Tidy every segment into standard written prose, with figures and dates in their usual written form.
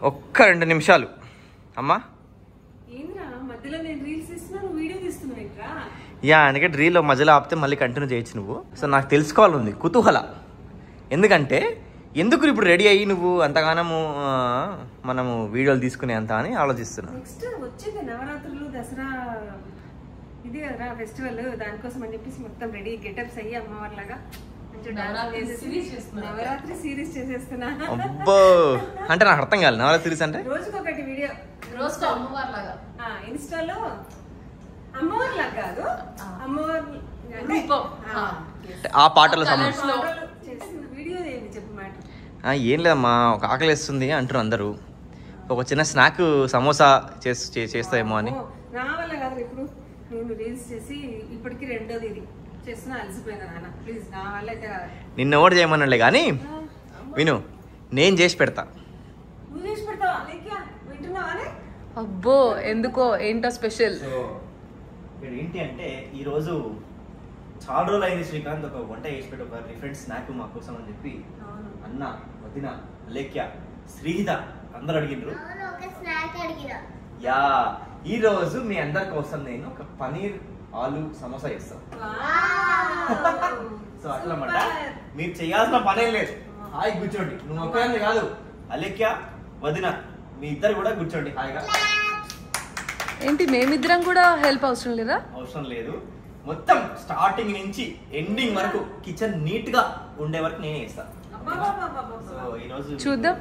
ఒక్క 2 నిమిషాలు అమ్మా. యా, ఎందుకంటే రీల్లో మధ్యలో ఆపితే మళ్ళీ కంటిన్యూ చేయొచ్చు నువ్వు. సో నాకు తెలుసుకోవాలని కుతూహల. ఎందుకంటే ఎందుకు ఇప్పుడు రెడీ అయ్యి నువ్వు అంతగానము మనము వీడియోలు తీసుకునే అంత అని ఆలోచిస్తున్నా. నెక్స్ట్ వచ్చింది నవరాత్రులు, దసరా, ఇది కదా ఫెస్టివల్, దానికోసం అని చెప్పేసి మొత్తం రెడీ గెటప్స్ అయ్యి అమ్మవారిలాగా నవరాత్రి సిరీస్ చేసేస్తున్నా. అబ్బో, అంటే నాకు అర్థం కాదు నవరాత్రి సిరీస్ అంటే. రోజుకొకటి వీడియో, రోజుకో అమ్మవారిలాగా ఇన్స్టాలో. అమ్మవారిలాగా కాదు, అమ్మవారి ఆ పాటలో వీడియో ఏంటి చెప్పు మాట. ఏం లేదమ్మా, ఒక ఆకలి వేస్తుంది అంటున్నారు అందరూ. ఒక చిన్న స్నాక్ సమోసా చేస్తాయేమో అని. నా వల్ల కాదు, ఇప్పుడు నేను రీల్స్ చేసి ఇప్పటికి 2వ ఇది చేస్తున్నా, అలసిపోయినా నాన్న. ప్లీజ్ నా వల్ల అయితే నిన్న ఎవరు చేయమన్నాలే కానీ విను, నేను చేసి పెడతా. నువ్వు చేసి పెడతావా? వింటున్నావా? అబ్బో, ఎందుకో ఏంటో స్పెషల్. ఏంటి అంటే ఈరోజు చాలా రోజులు అయింది శ్రీకాంత్ ఒక వంట చేసి పెట్టి ఒక డిఫరెంట్ స్నాక్ మా కోసం అని చెప్పి అన్న, వదిన, అలేఖ్య, శ్రీహిత అందరు అడిగినారు. యా, ఈ రోజు మీ అందరి కోసం నేను ఒక పనీర్ ఆలు సమోసా చేస్తాను. సో అట్లా అన్నమాట, మీరు చేయాల్సిన పనే లేదు. హాయ్ కూర్చోండి, నువ్వు ఒక్కదాన్ని కాదు, అలేఖ్య, వదిన, మీ ఇద్దరు కూడా కూర్చోండి హాయిగా. ఏంటి మేమిద్దరం కూడా హెల్ప్ అవసరం లేదా? అవసరం లేదు, మొత్తం స్టార్టింగ్ నుంచి ఎండింగ్ వరకు కిచెన్ నీట్ గా ఉండే వరకు నేనే చేస్తాను. సో ఈరోజు చూద్దాం.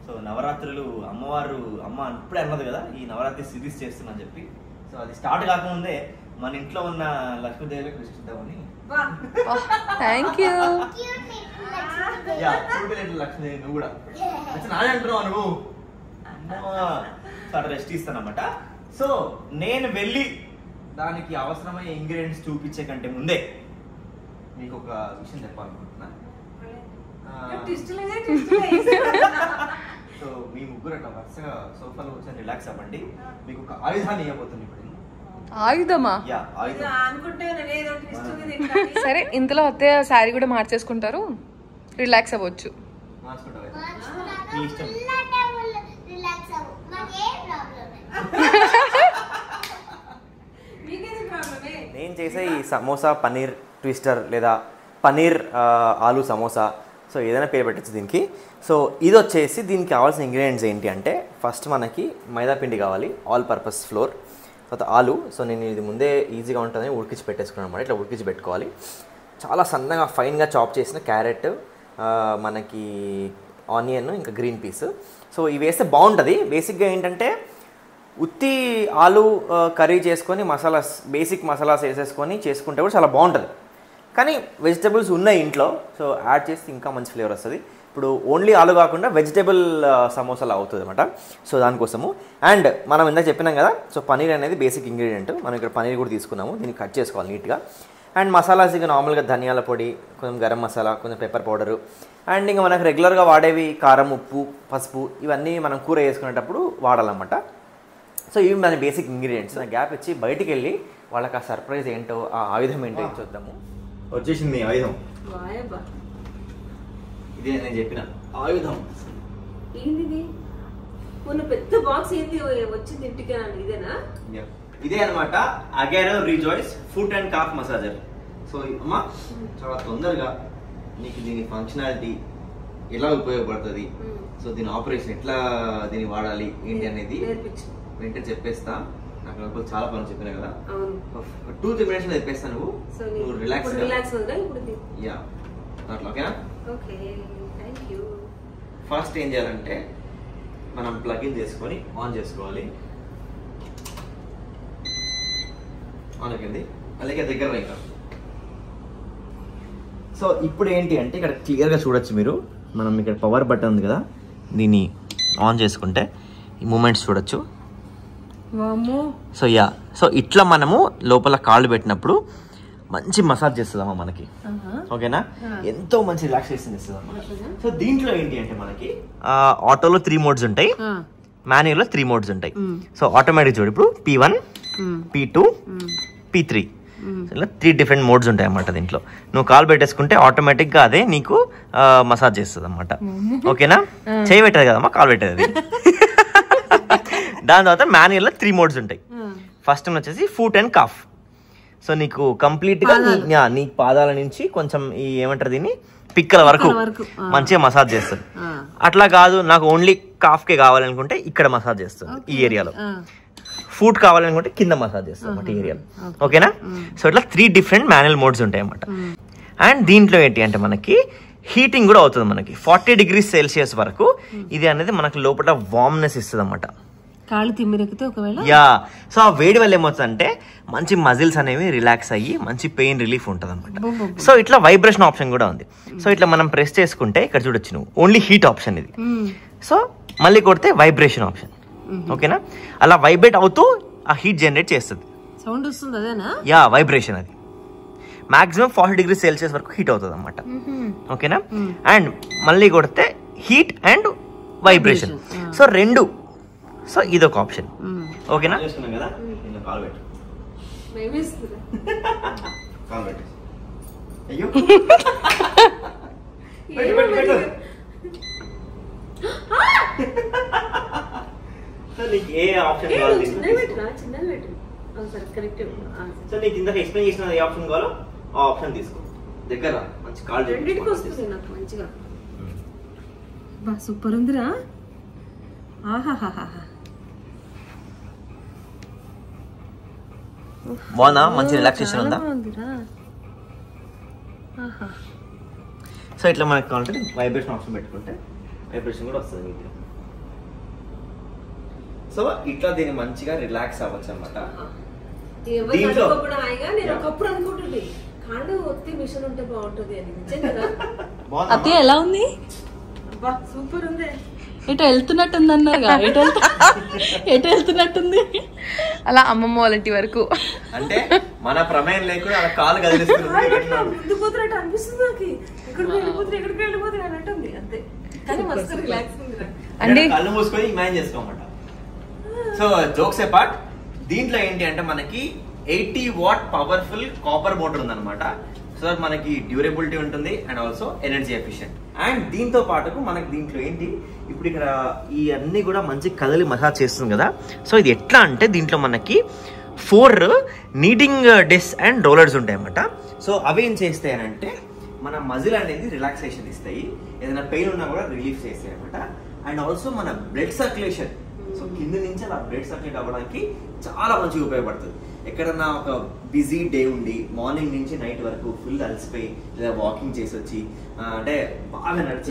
సో నవరాత్రులు అమ్మ ఇప్పుడే అన్నది కదా ఈ నవరాత్రి సిరీస్ చేస్తున్నా అని చెప్పి. సో అది స్టార్ట్ కాకముందే మన ఇంట్లో ఉన్న లక్ష్మీదేవికి కృష్ణిద్దామని. Thank you. లక్ష్మీదేవి నువ్వు కూడా నానే అంటున్నావు నువ్వు. అట్లా రెస్ట్ ఇస్తానమాట. సో నేను వెళ్ళి దానికి అవసరమయ్యే ఇంగ్రీడియంట్స్ చూపించే కంటే ముందే మీకు ఒక విషయం చెప్పాలనుకుంటున్నా. సో మీ ముగ్గురు అట్లా వరుసగా సోఫాలో కూర్చొని రిలాక్స్ అవ్వండి. మీకు ఒక ఆయుధాన్ని ఇవ్వబోతుంది ఇప్పుడు. ఆయుధమా? సరే, ఇంతలో అత్తయ్య శారీ కూడా మార్చేసుకుంటారు, రిలాక్స్ అవ్వచ్చు. నేను చేసే ఈ సమోసా పన్నీర్ ట్విస్టర్ లేదా పన్నీర్ ఆలు సమోసా, సో ఏదైనా పేరు పెట్టచ్చు దీనికి. సో ఇది వచ్చేసి దీనికి కావాల్సిన ఇంగ్రీడియంట్స్ ఏంటి అంటే, ఫస్ట్ మనకి మైదా పిండి కావాలి, ఆల్ పర్పస్ ఫ్లోర్, తర్వాత ఆలు. సో నేను ఇది ముందే ఈజీగా ఉంటుందని ఉడికించి పెట్టేసుకున్నాను అనమాట. ఇట్లా ఉడికించి పెట్టుకోవాలి. చాలా సన్నగా ఫైన్గా చాప్ చేసిన క్యారెట్, మనకి ఆనియన్, ఇంకా గ్రీన్ పీస్. సో ఇవి వేస్తే బాగుంటుంది. బేసిక్గా ఏంటంటే ఉత్తి ఆలు కర్రీ చేసుకొని మసాలాస్, బేసిక్ మసాలాస్ వేసేసుకొని చేసుకుంటే కూడా చాలా బాగుంటుంది. కానీ వెజిటబుల్స్ ఉన్నాయి ఇంట్లో, సో యాడ్ చేస్తే ఇంకా మంచి ఫ్లేవర్ వస్తుంది. ఇప్పుడు ఓన్లీ ఆలు కాకుండా వెజిటబుల్ సమోసాలు అవుతుంది అనమాట. సో దానికోసము. అండ్ మనం ఇందాక చెప్పినాం కదా, సో పనీర్ అనేది బేసిక్ ఇంగ్రీడియంట్. మనం ఇక్కడ పనీర్ కూడా తీసుకున్నాము, దీన్ని కట్ చేసుకోవాలి నీట్గా. అండ్ మసాలాస్ ఇక నార్మల్గా ధనియాల పొడి, కొంచెం గరం మసాలా, కొంచెం పెప్పర్ పౌడరు, అండ్ ఇంకా మనకు రెగ్యులర్గా వాడేవి కారం, ఉప్పు, పసుపు, ఇవన్నీ మనం కూర వేసుకునేటప్పుడు వాడాలన్నమాట. సో ఇవి మన బేసిక్ ఇంగ్రీడియంట్స్. గ్యాప్ ఇచ్చి బయటికి వెళ్ళి వాళ్ళకి ఆ సర్ప్రైజ్ ఏంటో, ఆ ఆయుధం ఏంటో చూద్దాము. వచ్చేసింది ఆయుధం. ఇదే నేను చెప్పిన ఆయుధం. ఏంది పెద్ద బాక్స్ ఏంది వచ్చింది ఇంటికి? ఇదేనా? ఇదే అనమాట Agaro rejoice foot and calf massager. So అమ్మా, చాలా తొందరగా నీకు దీని ఫంక్షనాలిటీ ఎలా ఉపయోగపడుతుంది, సో దీని ఆపరేషన్ ఎట్లా దీన్ని వాడాలి ఏంటి అనేది వెంటనే చెప్పేస్తా. నాకు చాలా పనులు చెప్పినా కదా, 2-3 minutes చెప్పేస్తా. నువ్వు రిలాక్స్ యా అట్లా. ఓకేనా? ఫస్ట్ ఏం చేయాలంటే మనం ప్లగ్ ఇన్ చేసుకొని ఆన్ చేసుకోవాలి. ఆన్ అయిపోయింది, అలాగే దగ్గర ఇంకా. సో ఇప్పుడు ఏంటి అంటే ఇక్కడ క్లియర్గా చూడొచ్చు మీరు, మనం ఇక్కడ పవర్ బటన్ ఉంది కదా, దీన్ని ఆన్ చేసుకుంటే ఈ మూమెంట్స్ చూడొచ్చు. సో యా, సో ఇట్లా మనము లోపల కాళ్ళు పెట్టినప్పుడు మంచి మసాజ్ చేస్తుందమ్మా మనకి. ఓకేనా? ఎంతో మంచి రిలాక్సేషన్ ఇస్తుందమ్మా. సో దీంట్లో ఏంటి అంటే మనకి ఆటోలో 3 modes ఉంటాయి, మాన్యువల్ లో 3 modes ఉంటాయి. సో ఆటోమేటిక్ చూడు, ఇప్పుడు P1, P2, P3. ఇలా 3 డిఫరెంట్ మోడ్స్ ఉంటాయి అన్నమాట దీంట్లో. నువ్వు కాలు పెట్టేసుకుంటే ఆటోమేటిక్గా అదే నీకు మసాజ్ చేస్తుంది అనమాట. ఓకేనా? చేయి పెట్టదు కదమ్మా, కాలు పెట్టేది. దాని తర్వాత మాన్యువల్లో 3 మోడ్స్ ఉంటాయి. ఫస్ట్ వచ్చేసి ఫుట్ అండ్ కాఫ్. సో నీకు కంప్లీట్గా నీ పాదాల నుంచి కొంచెం ఈ ఏమంటారు దీన్ని పిక్కల వరకు మంచిగా మసాజ్ చేస్తుంది. అట్లా కాదు నాకు ఓన్లీ కాఫ్కే కావాలనుకుంటే ఇక్కడ మసాజ్ చేస్తుంది ఈ ఏరియాలో. ఫుట్ కావాలనుకుంటే కింద మసాజ్ చేస్తుంది అన్నమాట ఈ ఏరియాలో. ఓకేనా? సో ఇట్లా 3 డిఫరెంట్ మాన్యువల్ మోడ్స్ ఉంటాయి అన్నమాట. అండ్ దీంట్లో ఏంటి అంటే మనకి హీటింగ్ కూడా అవుతుంది. మనకి 40 degrees Celsius వరకు ఇది అనేది మనకు లోపల వార్మ్నెస్ ఇస్తుంది అన్నమాట. కాళ్ళు తిమ్మిరెక్కితే ఒకవేళ యా. సో ఆ వేడి వల్ల ఏమవుతుందంటే మంచి మజిల్స్ అనేవి రిలాక్స్ అయ్యి మంచి పెయిన్ రిలీఫ్ ఉంటుంది అనమాట. సో ఇట్లా వైబ్రేషన్ ఆప్షన్ కూడా ఉంది. సో ఇట్లా మనం ప్రెస్ చేసుకుంటే ఇక్కడ చూడొచ్చు నువ్వు ఓన్లీ హీట్ ఆప్షన్ ఇది. సో మళ్ళీ కొడితే వైబ్రేషన్ ఆప్షన్. ఓకేనా? అలా వైబ్రేట్ అవుతూ ఆ హీట్ జనరేట్ చేస్తుంది. సౌండ్ వస్తుంది అదేనా? యా, వైబ్రేషన్ అది. మాక్సిమం 40 degrees Celsius వరకు హీట్ అవుతుంది అనమాట. ఓకేనా? అండ్ మళ్ళీ కొడితే heat and vibration. So 2. So ఇదొక ఆప్షన్. ఓకేనా? చూసుకున్నాం కదా. కాల్ పెట్టు. కాల్ పెట్టు. అయ్యో సో నీకు ఏ ఆప్షన్ కావాలి? సో నీకు ఇందాక ఎక్స్ప్లెయిన్ చేసిన ఏ ఆప్షన్ కావాలో ఆ ఆప్షన్ తీసుకో. దగ్గర మంచి కాల్ మంచిగా సూపర్ ఉందిరా. బాగుందా? మంచి రిలాక్సేషన్ ఉందా? సో ఇట్లా మనకి కావాలంటే వైబ్రేషన్ ఆప్షన్ పెట్టుకుంటే వైబ్రేషన్ కూడా వస్తుంది మీకు. సో ఇట్లా దీన్ని మంచిగా రిలాక్స్ అవ్వచ్చు అనమాట. అదే ఎలా ఉంది? సూపర్ ఉంది. ఎటు వెళ్తున్నట్టుంది అన్నారుగా, ఎటు వెళ్తున్నట్టుంది అలా అమ్మమ్మ వాళ్ళ ఇంటి వరకు. అంటే మన ప్రమేయం లేకుండా అలా కాలు కదిలిస్తుంది అనిపిస్తుంది నాకు. ఎక్కడికి వెళ్ళిపోతే అన్నట్టుంది అంతే. కానీ మస్తు రిలాక్స్ ఉంది. అంటే కళ్ళు మూసుకొని ఇమాజిన్ చేసుకోమాట. సో జోక్స్ అపార్ట్, దీంట్లో ఏంటి అంటే మనకి 80 watt పవర్ఫుల్ కాపర్ మోటార్ ఉందన్నమాట. సో మనకి డ్యూరబిలిటీ ఉంటుంది and also energy efficient. And దీంతో పాటుకు మనకి దీంట్లో ఏంటి ఇప్పుడు ఇక్కడ ఈ అన్ని కూడా మంచి కదలి మసాజ్ చేస్తుంది కదా. సో ఇది ఎట్లా అంటే దీంట్లో మనకి 4 నీడింగ్ డెస్ అండ్ రోలర్స్ ఉంటాయి అన్నమాట. సో అవి ఏం చేస్తాయి అంటే మన మజిల్ అనేది రిలాక్సేషన్ ఇస్తాయి, ఏదైనా పెయిన్ ఉన్నా కూడా రిలీఫ్ చేస్తాయి అన్నమాట. అండ్ ఆల్సో మన బ్లడ్ సర్క్యులేషన్, సో కింద నుంచి అలా బ్లడ్ సర్క్యులేట్ అవ్వడానికి చాలా మంచిగా ఉపయోగపడుతుంది. ఎక్కడన్నా ఒక బిజీ డే ఉండి మార్నింగ్ నుంచి నైట్ వరకు ఫుల్ అలసిపోయి లేదా వాకింగ్ చేసి వచ్చి అంటే బాగా నడిచి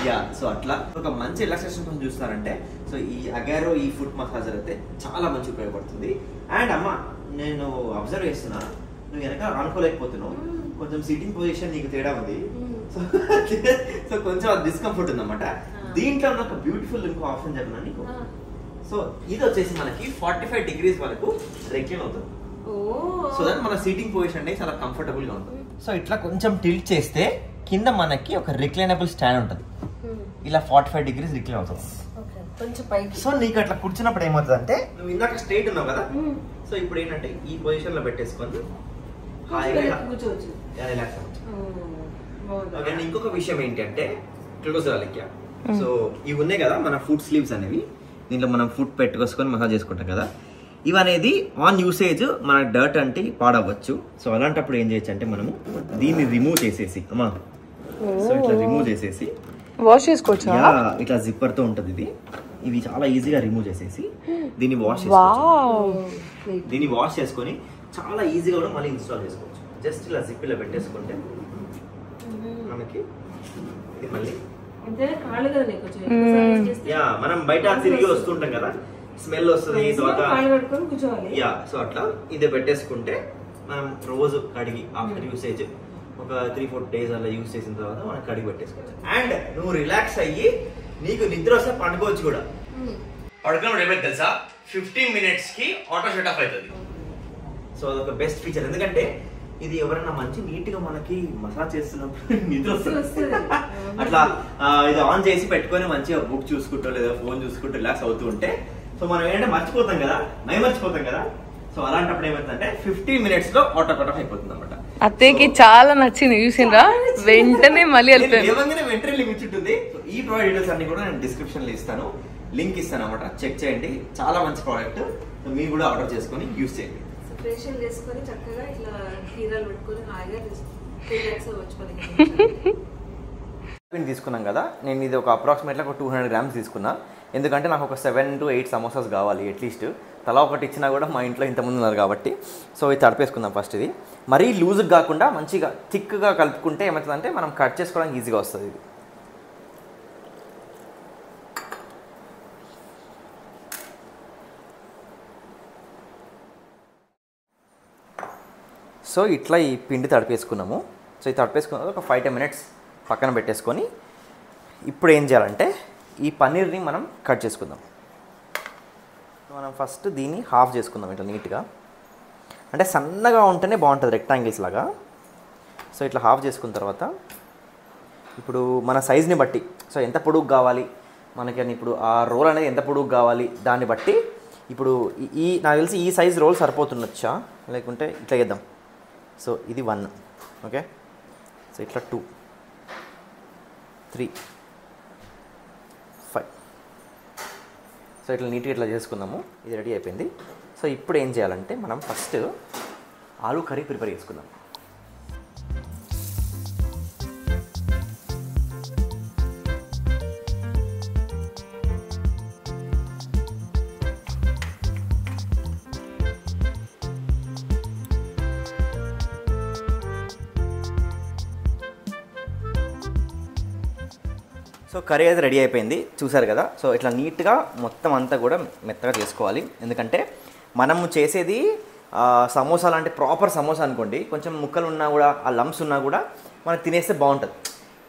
యా, సో అట్లా ఒక మంచి రిలాక్సేషన్ కోసం చూస్తారంటే సో ఈ అగారో ఈ ఫుట్ మసాజర్ అయితే చాలా మంచి ఉపయోగపడుతుంది. అండ్ అమ్మ నేను అబ్జర్వ్ చేస్తున్నా, నువ్వు వెనక అనుకోలేకపోతున్నావు, కొంచెం సిట్టింగ్ పొజిషన్ నీకు తేడా ఉంది. సో కొంచెం డిస్కంఫర్ట్ ఉందన్నమాట. దీంట్లో నాకు బ్యూటిఫుల్ ఇంకో ఆప్షన్ చెప్పినా నీకు. సో ఇది వచ్చేసి మనకి 45 degrees వరకు రెక్లైన్ అవుతుంది. సో దట్ మన సీటింగ్ పొజిషన్ అనేది చాలా కంఫర్టబుల్ గా ఉంటుంది. సో ఇట్లా కొంచెం టిల్ట్ చేస్తే కింద మనకి ఒక రిక్లైనబుల్ స్టాండ్ ఉంటుంది. ఇలా 45 degrees రిక్లైన్ అవుతుంది. సో నీకు అట్లా కూర్చున్నప్పుడు ఏమవుతుంది అంటే నువ్వు ఇందాక స్ట్రైట్ ఉన్నావు కదా, సో ఇప్పుడు ఏంటంటే ఈ పొజిషన్ లో పెట్టేసుకొని హాయిగా రిలాక్స్ అవ్వచ్చు. అండ్ ఇంకొక విషయం ఏంటి అంటే క్లోజ్ రాలిక్యా. సో ఇవి ఉన్నాయి కదా మన ఫుట్ స్లీవ్స్ అనేవి, దీంట్లో మనం ఫుట్ పెట్టుకొని మసాజ్ చేసుకుంటాం కదా, ఇవి అనేది ఆన్ యూసేజ్ మన డర్ట్ అంటే పాడవచ్చు. సో అలాంటప్పుడు ఏం చేయొచ్చు అంటే మనము దీన్ని రిమూవ్ చేసేసి అమ్మా, సో ఇట్లా రిమూవ్ చేసేసి వాష్ చేసుకోవచ్చు. ఇట్లా జిప్పర్ తో ఉంటుంది ఇది. ఇవి చాలా ఈజీగా రిమూవ్ చేసేసి దీన్ని వాష్ చేసుకోవచ్చు. దీన్ని వాష్ చేసుకొని చాలా ఈజీగా కూడా మళ్ళీ ఇన్స్టాల్ చేసుకోవచ్చు. జస్ట్ ఇలా జిప్ ఇలా పెట్టేసుకుంటే మనకి ఇది మళ్ళీ మనం బయట తిరిగి వస్తుంటాం కదా, స్మెల్ వస్తుంది. యా, సో అట్లా ఇది పెట్టేసుకుంటే మనం రోజు కడిగి ఆఫ్టర్ యూసేజ్ ఒక 3-4 days అలా యూజ్ చేసిన తర్వాత మనం కడిగి పెట్టేసుకోవచ్చు. అండ్ నువ్వు రిలాక్స్ అయ్యి నీకు నిద్ర వస్తే పండుకోవచ్చు కూడా. పడుకున్నప్పుడు ఏమైతే తెలుసా, 15 minutes కి ఆటో షట్ ఆఫ్ అవుతుంది. సో అదొక బెస్ట్ ఫీచర్. ఎందుకంటే ఇది ఎవరైనా మంచి నీట్ గా మనకి మసాజ్ చేస్తున్నప్పుడు నిద్ర వస్తుంది. అట్లా ఇది ఆన్ చేసి పెట్టుకొని మంచిగా బుక్ చూసుకుంటూ లేదా ఫోన్ చూసుకుంటూ రిలాక్స్ అవుతూ ఉంటే సో మనం ఏంటంటే మర్చిపోతాం కదా, మర్చిపోతాం కదా. సో అలాంటప్పుడు ఏమవుతుందంటే 15 minutesలో ఆటో కట్ ఆఫ్ అయిపోతుంది అనమాట. అత్తయ్యకి చాలా నచ్చింది చూసిండ్రా, వెంటనే మళ్ళీ ఏమంగానే వెంటనే లింక్ ఉంటుంది. సో ఈ ప్రోడక్ట్ డీటెయిల్స్ అన్ని కూడా నేను డిస్క్రిప్షన్ లో ఇస్తాను, లింక్ ఇస్తాను అనమాట. చెక్ చేయండి, చాలా మంచి ప్రోడక్ట్. మీరు కూడా ఆర్డర్ చేసుకొని యూస్ చేయండి. ఫేషియల్ చేసుకొని చక్కగా ఇట్లా హీరాలు పెట్టుకొని హాయిగా రిలాక్స్ అవ్వచ్చు. పిండి తీసుకున్నాం కదా, నేను ఇది ఒక అప్రాక్సిమేట్లీ ఒక 200 grams తీసుకున్నా. ఎందుకంటే నాకు ఒక 7 to 8 సమోసాస్ కావాలి అట్లీస్ట్. తలా ఒకటి ఇచ్చినా కూడా మా ఇంట్లో ఇంతమంది ఉన్నారు కాబట్టి. సో ఇది తడిపేసుకుందాం ఫస్ట్. ఇది మరీ లూజ్గా కాకుండా మంచిగా థిక్గా కలుపుకుంటే ఏమవుతుందంటే మనం కట్ చేసుకోవడానికి ఈజీగా వస్తుంది. ఇది సో ఇట్లా ఈ పిండి తడిపేసుకున్నాము. సో ఇది తడిపేసుకున్న ఒక 5-10 minutes పక్కన పెట్టేసుకొని ఇప్పుడు ఏం చేయాలంటే ఈ పన్నీర్ని మనం కట్ చేసుకుందాం. మనం ఫస్ట్ దీన్ని హాఫ్ చేసుకుందాం ఇట్లా నీట్గా. అంటే సన్నగా ఉంటేనే బాగుంటుంది, రెక్టాంగిల్స్ లాగా. సో ఇట్లా హాఫ్ చేసుకున్న తర్వాత ఇప్పుడు మన సైజ్ని బట్టి, సో ఎంత పొడుగు కావాలి మనకి అని, ఇప్పుడు ఆ రోల్ అనేది ఎంత పొడుగు కావాలి దాన్ని బట్టి ఇప్పుడు ఈ నాకు తెలిసి ఈ సైజ్ రోల్ సరిపోతుండొచ్చా, లేకుంటే ఇట్లా చేద్దాం. సో ఇది 1, ఓకే. సో ఇట్లా 2, 3, 5. సో ఇట్లా నీట్గా ఇట్లా చేసుకుందాము. ఇది రెడీ అయిపోయింది. సో ఇప్పుడు ఏం చేయాలంటే మనం ఫస్ట్ ఆలూ కర్రీ ప్రిపేర్ చేసుకుందాం. సో కర్రీ అయితే రెడీ అయిపోయింది, చూసారు కదా. సో ఇట్లా నీట్గా మొత్తం అంతా కూడా మెత్తగా చేసుకోవాలి. ఎందుకంటే మనము చేసేది సమోసా లాంటి ప్రాపర్ సమోసా అనుకోండి, కొంచెం ముక్కలు ఉన్నా కూడా ఆ లంప్స్ ఉన్నా కూడా మనం తినేస్తే బాగుంటుంది.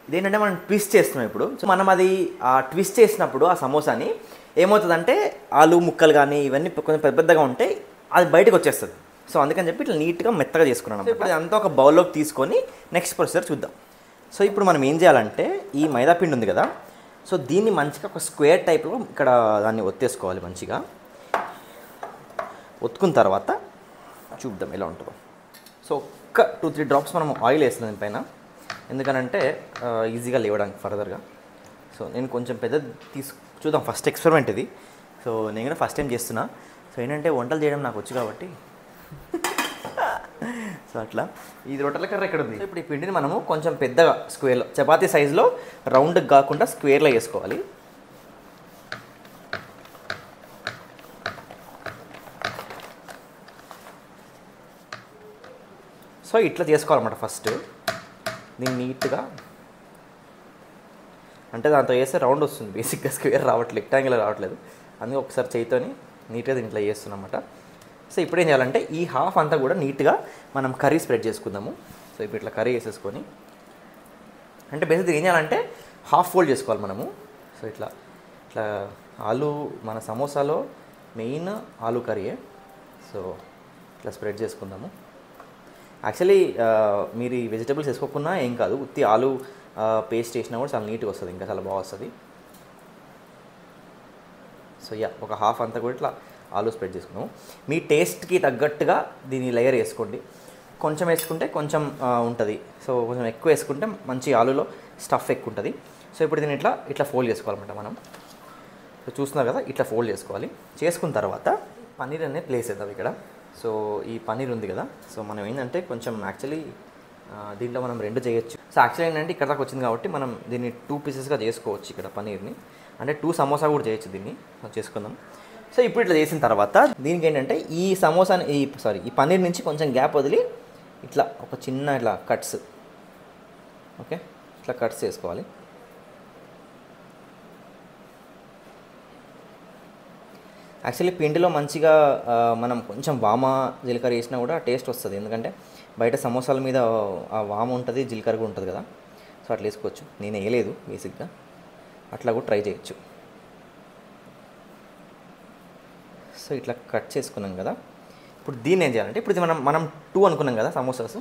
ఇదేంటంటే మనం ట్విస్ట్ చేస్తున్నాం ఇప్పుడు. సో మనం అది ట్విస్ట్ చేసినప్పుడు ఆ సమోసాని ఏమవుతుందంటే ఆలు ముక్కలు కానీ ఇవన్నీ కొంచెం పెద్దగా ఉంటే అది బయటకు వచ్చేస్తుంది. సో అందుకని చెప్పి ఇట్లా నీట్గా మెత్తగా చేసుకున్నాను. ఇప్పుడు అంతా ఒక బౌల్లోకి తీసుకొని నెక్స్ట్ ప్రొసీజర్ చూద్దాం. సో ఇప్పుడు మనం ఏం చేయాలంటే ఈ మైదా పిండి ఉంది కదా, సో దీన్ని మంచిగా ఒక స్క్వేర్ టైప్లో ఇక్కడ దాన్ని ఒత్తేసుకోవాలి. మంచిగా ఒత్తుకున్న తర్వాత చూద్దాం ఎలా ఉంటుందో. సో ఒక్క 2-3 drops మనం ఆయిల్ వేస్తున్నాం దీనిపైన, ఎందుకనంటే ఈజీగా లేవడానికి ఫర్దర్గా. సో నేను కొంచెం పెద్ద చూద్దాం, ఫస్ట్ ఎక్స్పెరిమెంట్ ఇది. సో నేను కూడా ఫస్ట్ టైం చేస్తున్నా. సో ఏంటంటే వంటలు చేయడం నాకు వచ్చు కాబట్టి సో అట్లా. ఇది రొట్టెల కర్ర ఎక్కడ ఉంది. ఇప్పుడు ఈ పిండిని మనము కొంచెం పెద్దగా స్క్వేర్లో, చపాతీ సైజులో రౌండ్కి కాకుండా స్క్వేర్లో వేసుకోవాలి. సో ఇట్లా చేసుకోవాలన్నమాట ఫస్ట్. దీన్ని నీట్గా, అంటే దాంతో వేస్తే రౌండ్ వస్తుంది బేసిక్గా, స్క్వేర్ రావట్లేదు, రెక్టాంగిల్ రావట్లేదు. అందుకే ఒకసారి చేయితోని నీట్గా దీన్ని ఇట్లా చేస్తున్నాం అన్నమాట. సో ఇప్పుడు ఏం చేయాలంటే ఈ హాఫ్ అంతా కూడా నీట్గా మనం కర్రీ స్ప్రెడ్ చేసుకుందాము. సో ఇప్పుడు ఇట్లా కర్రీ వేసేసుకొని, అంటే బేసిక్గా ఏం చేయాలంటే హాఫ్ ఫోల్డ్ చేసుకోవాలి మనము. సో ఇట్లా ఇట్లా ఆలు, మన సమోసాలో మెయిన్ ఆలు కర్రీయే. సో ఇట్లా స్ప్రెడ్ చేసుకుందాము. యాక్చువల్లీ మీరు ఈ వెజిటబుల్స్ వేసుకోకున్నా ఏం కాదు, ఉత్తి ఆలు పేస్ట్ వేసినా కూడా చాలా నీట్గా వస్తుంది, ఇంకా చాలా బాగా వస్తుంది. సో ఒక హాఫ్ అంతా కూడా ఇట్లా ఆలు స్ప్రెడ్ చేసుకున్నాము. మీ టేస్ట్కి తగ్గట్టుగా దీని లేయర్ వేసుకోండి. కొంచెం వేసుకుంటే కొంచెం ఉంటుంది, సో కొంచెం ఎక్కువ వేసుకుంటే మంచి ఆలులో స్టఫ్ ఎక్కువ ఉంటుంది. సో ఇప్పుడు దీన్ని ఇట్లా ఫోల్డ్ చేసుకోవాలన్నమాట మనం. సో చూస్తున్నారు కదా, ఇట్లా ఫోల్డ్ చేసుకోవాలి. చేసుకున్న తర్వాత పన్నీర్ అనేది ప్లేస్ చేద్దాం ఇక్కడ. సో ఈ పన్నీర్ ఉంది కదా, సో మనం ఏంటంటే కొంచెం యాక్చువల్లీ దీంట్లో మనం 2 చేయొచ్చు. సో యాక్చువల్లీ ఏంటంటే ఇక్కడ దాకా వచ్చింది కాబట్టి మనం దీన్ని 2 పీసెస్గా చేసుకోవచ్చు ఇక్కడ పన్నీర్ని. అంటే 2 సమోసా కూడా చేయొచ్చు దీన్ని. చేసుకుందాం. సో ఇప్పుడు ఇట్లా చేసిన తర్వాత దీనికి ఏంటంటే ఈ సమోసాని ఈ పన్నీర్ నుంచి కొంచెం గ్యాప్ వదిలి ఇట్లా ఒక చిన్న ఇట్లా కట్స్, ఓకే, ఇట్లా కట్స్ చేసుకోవాలి. యాక్చువల్లీ పిండిలో మంచిగా మనం కొంచెం వామ జీలకర్ర వేసినా కూడా టేస్ట్ వస్తుంది. ఎందుకంటే బయట సమోసాల మీద ఆ వామ ఉంటుంది, జీలకర్ర కూడా ఉంటుంది కదా. సో అట్లా వేసుకోవచ్చు. నేను వేయలేదు బేసిక్గా, అట్లా కూడా ట్రై చేయొచ్చు. సో ఇట్లా కట్ చేసుకున్నాం కదా. ఇప్పుడు దీన్ని ఏం చేయాలంటే, ఇప్పుడు ఇది మనం 2 అనుకున్నాం కదా సమోసాస్.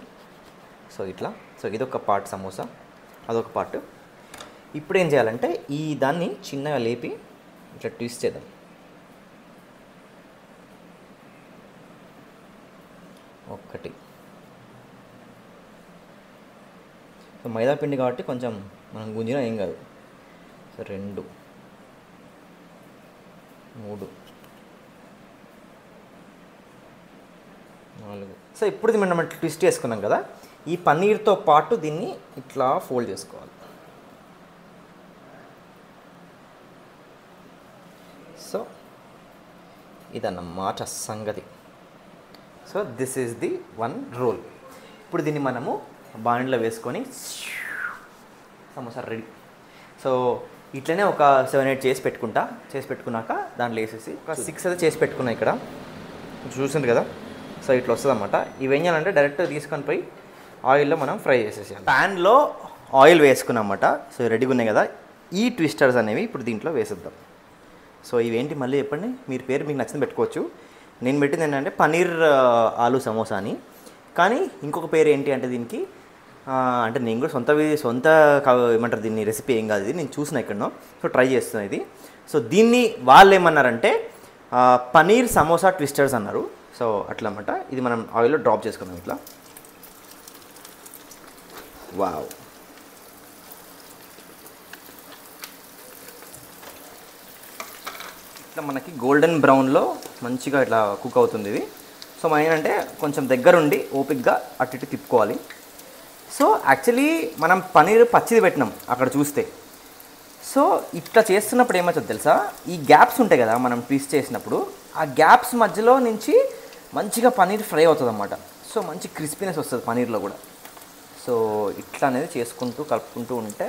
సో ఇట్లా, సో ఇదొక పార్ట్ సమోసా, అదొక పార్ట్. ఇప్పుడు ఏం చేయాలంటే ఈ దాన్ని చిన్నగా లేపి ఇట్లా ట్విస్ట్ చేద్దాం. ఒకటి. సో మైదా పిండి కాబట్టి కొంచెం మనం గుంజినా ఏం కాదు. సో 2, 3, 4. సో ఇప్పుడు మనం ట్విస్ట్ చేసుకున్నాం కదా, ఈ పన్నీర్తో పాటు దీన్ని ఇట్లా ఫోల్డ్ చేసుకోవాలి. సో ఇదన్నమాట సంగతి. So this is the 1 roll. ఇప్పుడు దీన్ని మనము బాండ్లో వేసుకొని సమోసా రెడీ. సో ఇట్లనే ఒక 7-8 చేసి పెట్టుకున్నాక దాంట్లో వేసేసి ఒక 6 అయితే చేసి పెట్టుకున్నా. ఇక్కడ చూసింది కదా, సో ఇట్లా వస్తుంది అన్నమాట. ఇవి ఏం చేయాలంటే డైరెక్ట్ తీసుకొని పోయి ఆయిల్లో మనం ఫ్రై చేసేసాం. ప్యాన్లో ఆయిల్ వేసుకున్నమాట. సో రెడీగా ఉన్నాయి కదా, ఈ ట్విస్టర్స్ అనేవి ఇప్పుడు దీంట్లో వేసేద్దాం. సో ఇవేంటి మళ్ళీ చెప్పండి, మీరు పేరు మీకు నచ్చింది పెట్టుకోవచ్చు. నేను పెట్టింది ఏంటంటే పన్నీర్ ఆలు సమోసా అని. కానీ ఇంకొక పేరు ఏంటి అంటే దీనికి, అంటే నేను కూడా సొంత ఏమంటారు దీన్ని, రెసిపీ ఏం కాదు, ఇది నేను చూసిన ఎక్కడనో, సో ట్రై చేస్తున్నాను ఇది. సో దీన్ని వాళ్ళు ఏమన్నారంటే పన్నీర్ సమోసా ట్విస్టర్స్ అన్నారు. సో అట్లా అన్నమాట. ఇది మనం ఆయిల్లో డ్రాప్ చేసుకుందాం ఇట్లా. వావ్, ఇట్లా మనకి గోల్డెన్ బ్రౌన్లో మంచిగా ఇట్లా కుక్ అవుతుంది ఇది. సో మనం ఏంటంటే కొంచెం దగ్గరుండి ఓపిక్గా అటు ఇటు తిప్పుకోవాలి. సో యాక్చువల్లీ మనం పన్నీర్ పచ్చిది పెట్టినాం అక్కడ చూస్తే. సో ఇట్లా చేస్తున్నప్పుడు ఏమవుతుంది తెలుసా, ఈ గ్యాప్స్ ఉంటాయి కదా మనం ట్విస్ట్ చేసినప్పుడు, ఆ గ్యాప్స్ మధ్యలో నుంచి మంచిగా పన్నీర్ ఫ్రై అవుతుంది అన్నమాట. సో మంచి క్రిస్పీనెస్ వస్తుంది పన్నీర్లో కూడా. సో ఇట్లా అనేది చేసుకుంటూ కలుపుకుంటూ ఉంటే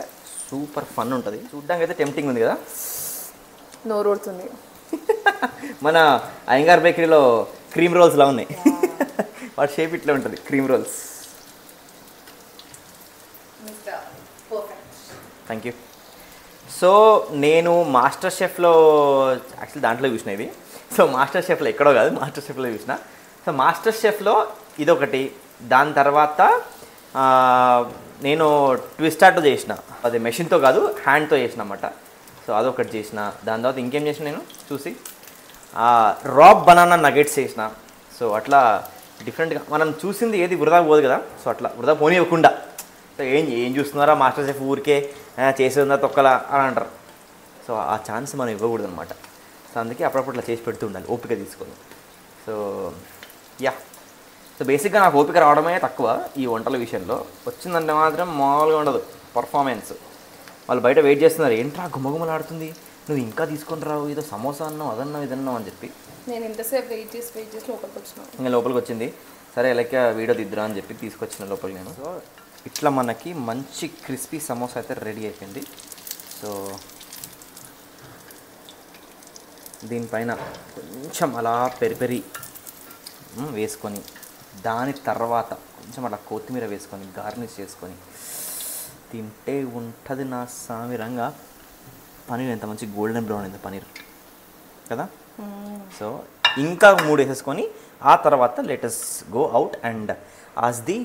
సూపర్ ఫన్ ఉంటుంది. చూడ్డానికి అయితే టెంప్టింగ్ ఉంది కదా, నోరు ఊడుతుంది. మన అయ్యంగార్ బేకరీలో క్రీమ్ రోల్స్లా ఉన్నాయి. వాటి షేప్ ఇట్లా ఉంటుంది, cream roles. Thank you. So నేను మాస్టర్ షెఫ్లో యాక్చువల్లీ దాంట్లో చూసిన ఇది. సో మాస్టర్ షెఫ్లో ఎక్కడో కాదు, మాస్టర్ షెఫ్లో చూసిన. సో మాస్టర్ షెఫ్లో ఇదొకటి, దాని తర్వాత నేను ట్విస్టార్తో చేసిన, అది మెషిన్తో కాదు హ్యాండ్తో చేసిన అన్నమాట. సో అదొకటి చేసిన. దాని తర్వాత ఇంకేం చేసిన నేను చూసి రాబ్ బనానా నగెట్స్ చేసిన. సో అట్లా డిఫరెంట్గా మనం చూసింది ఏది వృధా పోదు కదా, సో అట్లా వృధా పోనీయకుండా. సో ఏం చూస్తున్నారా మాస్టర్ షెఫ్ ఊరికే చేసేదా తొక్కలా అని అంటారు. సో ఆ ఛాన్స్ మనం ఇవ్వకూడదు అనమాట. సో అందుకే అప్పుడప్పుడు ఇట్లా చేసి పెడుతూ ఉండాలి ఓపిక తీసుకొని. సో యా, సో బేసిక్గా నాకు ఓపిక రావడమే తక్కువ ఈ వంటల విషయంలో. వచ్చిందంటే మాత్రం మామూలుగా ఉండదు పర్ఫార్మెన్స్. వాళ్ళు బయట వెయిట్ చేస్తున్నారు, ఏంట్రా గుమ్మగుమ్మలాడుతుంది, నువ్వు ఇంకా తీసుకొని రావు, ఏదో సమోసా అన్నావు అదన్నావు ఇదన్నావు అని చెప్పి. నేను ఎంతసేపు వెయిట్ చేసి లోపలికి వచ్చినాను. ఇంకా లోపలికి వచ్చింది, సరే లైక్ వీడియో దిద్దురా అని చెప్పి తీసుకొచ్చిన లోపలికి నేను. సో ఇట్లా మనకి మంచి క్రిస్పీ సమోసా అయితే రెడీ అయిపోయింది. సో దీనిపైన కొంచెం అలా పెరి వేసుకొని, దాని తర్వాత కొంచెం అలా కొత్తిమీర వేసుకొని గార్నిష్ చేసుకొని తింటే ఉంటుంది నా సామిరంగా. పన్నీర్ ఎంత మంచి గోల్డెన్ బ్రౌన్ అయింది పన్నీర్ కదా. సో ఇంకా 3 వేసేసుకొని ఆ తర్వాత let's go out and as the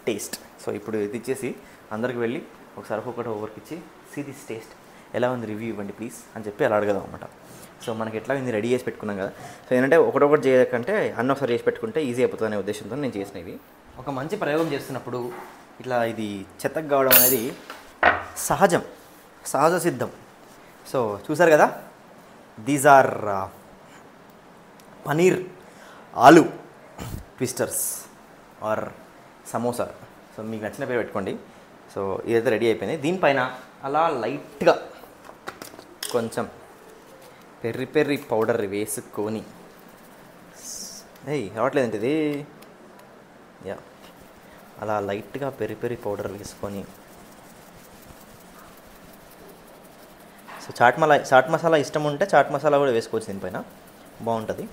taste. So ఇప్పుడు ఇది ఇచ్చేసి అందరికి వెళ్ళి ఒకసారి ఒక్కొక్కటి ఓవర్కి ఇచ్చి సీ దిస్ టేస్ట్ ఎలా ఉంది రివ్యూ ఇవ్వండి ప్లీజ్ అని చెప్పి అలా అడగదాం అనమాట. సో మనకి ఎట్లా ఇది రెడీ చేసి పెట్టుకున్నాం కదా. సో ఏంటంటే ఒకటొకటి చేయకంటే అన్నీ ఒకసారి చేసి పెట్టుకుంటే ఈజీ అయిపోతుంది అనే ఉద్దేశంతో నేను చేసినవి. ఒక మంచి ప్రయోగం చేస్తున్నప్పుడు ఇట్లా ఇది చెత్తకు కావడం అనేది సహజ సిద్ధం. సో చూసారు కదా, దీస్ ఆర్ పనీర్ ఆలు ట్విస్టర్స్ ఆర్ సమోసా. సో మీకు నచ్చిన పేరు పెట్టుకోండి. సో ఇదైతే రెడీ అయిపోయింది. దీనిపైన అలా లైట్గా కొంచెం పెర్రి పౌడర్ వేసుకొని, రావట్లేదంటే ఇది యా, అలా లైట్గా పెరి పౌడర్ వేసుకొని, సో చాట్ మసాలా ఇష్టం ఉంటే చాట్ మసాలా కూడా వేసుకోవచ్చు దీనిపైన, బాగుంటుంది.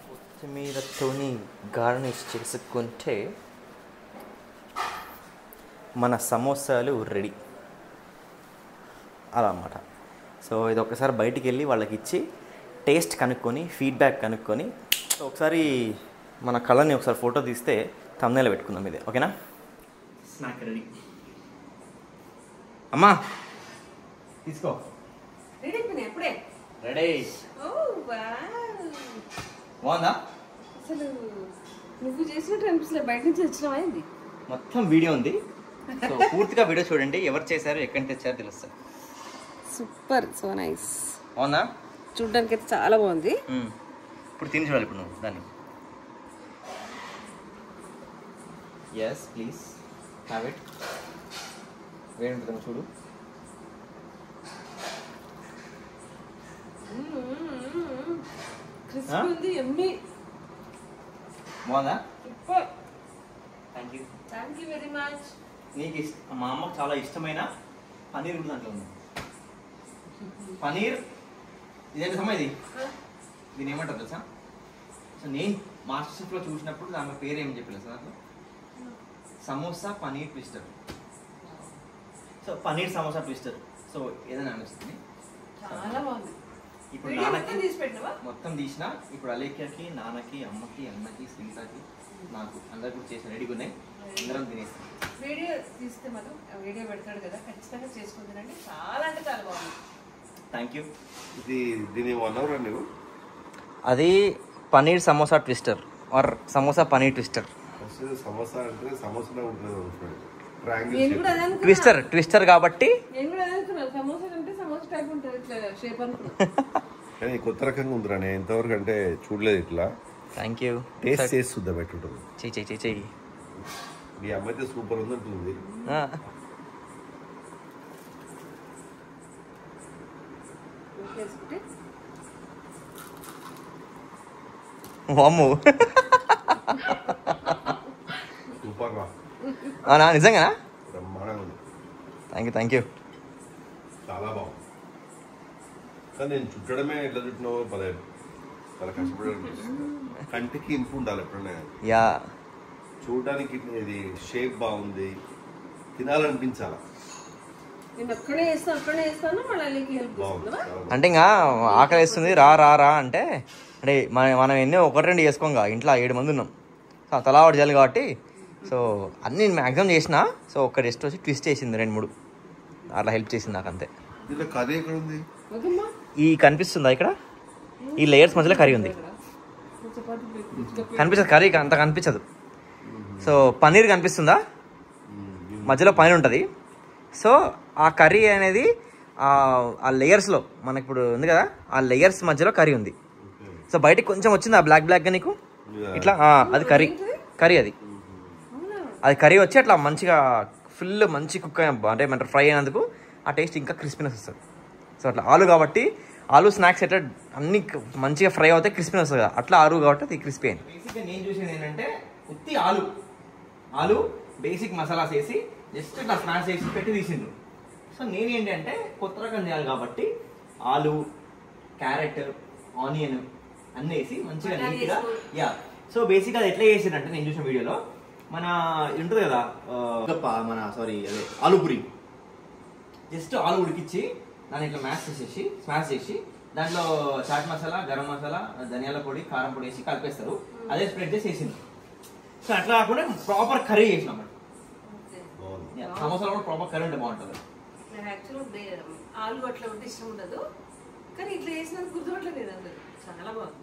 కొత్తిమీరతోని గార్నిష్ చేసుకుంటే మన సమోసాలు రెడీ అలా అన్నమాట. సో ఇది ఒకసారి బయటికి వెళ్ళి వాళ్ళకి ఇచ్చి టేస్ట్ కనుక్కొని ఫీడ్బ్యాక్ కనుక్కొని ఒకసారి మన కళని ఒకసారి ఫోటో తీస్తే థంబ్నెయిల్ పెట్టుకుందాం ఇదే, ఓకేనా. Snack ready. అమ్మా తీసుకో. రెడీ ఎప్పుడే రెడీ. ఓ వావ్, బాగుందా? అసలు నువ్వు చేసినట్టు అనిపిస్తుంది, బయట నుంచి వచ్చినావా ఏంది? మొత్తం వీడియో ఉంది, సో పూర్తిగా వీడియో చూడండి, ఎవరు చేశారు ఎక్కడి తెచ్చారో తెలుస్తుంది. Super, so nice. అవునా? చూడడానికి అయితే చాలా బాగుంది. ఇప్పుడు తిని చూడాలి ఇప్పుడు నువ్వు దాన్ని. Yes please have it. వేడి ఉంటుందేమో చూడు. క్రిస్పీ ఉంది, యమ్మీ. బాగుందా? Super, thank you. Thank you very much. నీకు మా అమ్మకు చాలా ఇష్టమైన పనీర్ కూడా దాంట్లో ఉంది. పనీర్ ఇదేంటి సమయం ఇది, దీని ఏమంటారు తెలుసా? సో నేను మాస్టర్ షెఫ్లో చూసినప్పుడు దాని పేరు ఏం చెప్పలేదు సార్, దాంట్లో samosa paneer twister. So paneer samosa twister. So ఏదైనా అనిపిస్తుంది. చాలా బాగుంది. ఇప్పుడు నాన్నకి మొత్తం తీసిన, ఇప్పుడు అలేఖ్యకి, నాన్నకి, అమ్మకి, అన్నకి, శ్రీతాకి, నాకు అందరు కూడా చేసి రెడీగా ఉన్నాయి. అందరం తినేస్తాం. వీడియో తీస్తే మాత్రం వీడియో పెడతాడు కదా, ఖచ్చితంగా చేసుకుని తినండి. చాలా అంటే చాలా బాగుంది. Thank you. ఇది దీని 1 hour అండి. అది paneer samosa twister or samosa paneer twister. Samosa అంటే సమోసానే ఉంటుంది, నేను కూడా అదే అనుకున్నా. ట్విస్టర్ ట్విస్టర్ కాబట్టి నేను కూడా అదే అనుకున్నా, సమోసా అంటే సమోసా టైప్ ఉంటుంది ఇట్లా షేప్ అనుకున్నా. కానీ కొత్త రకంగా ఉందిరా, నేను ఇంతవరకు అంటే చూడలేదు ఇట్లా. Thank you. టేస్ట్ చేసి చూద్దాం ఎట్లుంటుంది. చెయ్యి చెయ్యి. మీ అమ్మ అయితే సూపర్ ఉంది అంటుంది. అమ్ము సూపర్ రా, అవునా? నిజంగానా? బ్రహ్మాండంగా ఉంది. Thank you. చాలా బాగుంది. కానీ నేను చుట్టడమే ఎట్లా చుట్టినావో చాలా కష్టపడాలి. కంటికి ఇంపు ఉండాలి ఎప్పుడన్నా. యా, చూడడానికి ఇది షేప్ బాగుంది, తినాలనిపించాలా. నేను అక్కడే వేస్తాను మళ్ళీ హెల్ప్ చేస్తున్నా. అంటే ఇంకా ఆకలి వేస్తుంది, రా రా రా అంటే మనం ఎన్నో 1-2 చేసుకోంగా, ఇంట్లో 7 మంది ఉన్నాం. సో తలా ఒకటి చేయాలి కాబట్టి సో అన్నీ మ్యాక్సిమం చేసిన. సో ఒక్క రెస్ట్ వచ్చి ట్విస్ట్ చేసింది 2-3 అట్లా హెల్ప్ చేసింది నాకు, అంతే. దీంట్లో కర్రీ ఎక్కడ ఉంది? ఈ కనిపిస్తుందా ఇక్కడ, ఈ లేయర్స్ మధ్యలో కర్రీ ఉంది. కనిపించదు, కర్రీ అంత కనిపించదు. సో పన్నీర్ కనిపిస్తుందా, మధ్యలో పన్నీర్ ఉంటుంది. సో ఆ కర్రీ అనేది ఆ లేయర్స్లో మనకి ఇప్పుడు ఉంది కదా, ఆ లేయర్స్ మధ్యలో కర్రీ ఉంది. సో బయటికి కొంచెం వచ్చింది ఆ బ్లాక్గా నీకు ఇట్లా, అది కర్రీ అది కర్రీ వచ్చి అట్లా మంచిగా ఫుల్ మంచి కుక్ అంటే మన ఫ్రై అయినందుకు ఆ టేస్ట్ ఇంకా క్రిస్పీనెస్ వస్తుంది. సో అట్లా ఆలు కాబట్టి, ఆలు స్నాక్స్ ఎట్లా అన్ని మంచిగా ఫ్రై అవుతాయి, క్రిస్పీనెస్ వస్తుంది కదా, అట్లా ఆలు కాబట్టి అది క్రిస్పీ అయింది. బేసిక్గా నేను చూసేది ఏంటంటే ఉత్తి ఆలు బేసిక్ మసాలాస్ వేసి జస్ట్ ఇట్లా స్మాష్ చేసి పెట్టి తీసిండ్రు. సో నేనేంటి అంటే కొత్త రకం చేయాలి కాబట్టి ఆలు, క్యారెట్, ఆనియన్ అన్నీ వేసి మంచిగా నీట్గా. యా, సో బేసిక్గా అది ఎట్లా చేసిండ్రంటే నేను చూసిన వీడియోలో మన ఉంటుంది కదా అదే ఆలు పూరి, జస్ట్ ఆలు ఉడికిచ్చి దాన్ని ఇట్లా స్మాష్ చేసి దాంట్లో చాట్ మసాలా, గరం మసాలా, ధనియాల పొడి, కారం పొడి వేసి కలిపేస్తారు. అదే స్ప్రెడ్ చేసి వేసింది. సో అట్లా కాకుండా ప్రాపర్ కర్రీ చేసినాం. సమోసాలో కూడా ప్రాపర్ కర్రీ ఉంటే బాగుంటుంది. ఆలు అట్లా ఉంటే ఇష్టం ఉండదు, కానీ ఇట్లా చేసినందుకు గుర్తుపట్టలేదు అందరు. చాలా బాగుంది.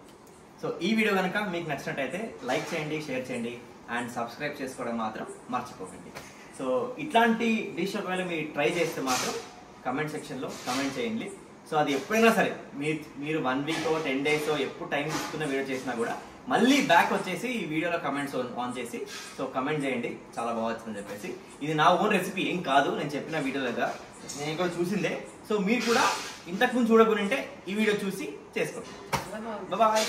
సో ఈ వీడియో కనుక మీకు నచ్చినట్టయితే లైక్ చేయండి, షేర్ చేయండి అండ్ సబ్స్క్రైబ్ చేసుకోవడం మాత్రం మర్చిపోకండి. సో ఇట్లాంటి డిష్ ఒకవేళ మీరు ట్రై చేస్తే మాత్రం కమెంట్ సెక్షన్లో కమెంట్ చేయండి. సో అది ఎప్పుడైనా సరే మీరు 1 week 10 days ఎప్పుడు టైం తీసుకున్న వీడియో చేసినా కూడా మళ్ళీ బ్యాక్ వచ్చేసి ఈ వీడియోలో కమెంట్స్ ఆన్ చేసి సో కమెంట్ చేయండి చాలా బాగుందని చెప్పేసి. ఇది నా ఓన్ రెసిపీ ఏం కాదు, నేను చెప్పిన వీడియో దగ్గర నేను కూడా చూసిందే. సో మీరు కూడా ఇంతకుముందు చూడకుంటే ఈ వీడియో చూసి చేసుకోండి. బాయ్.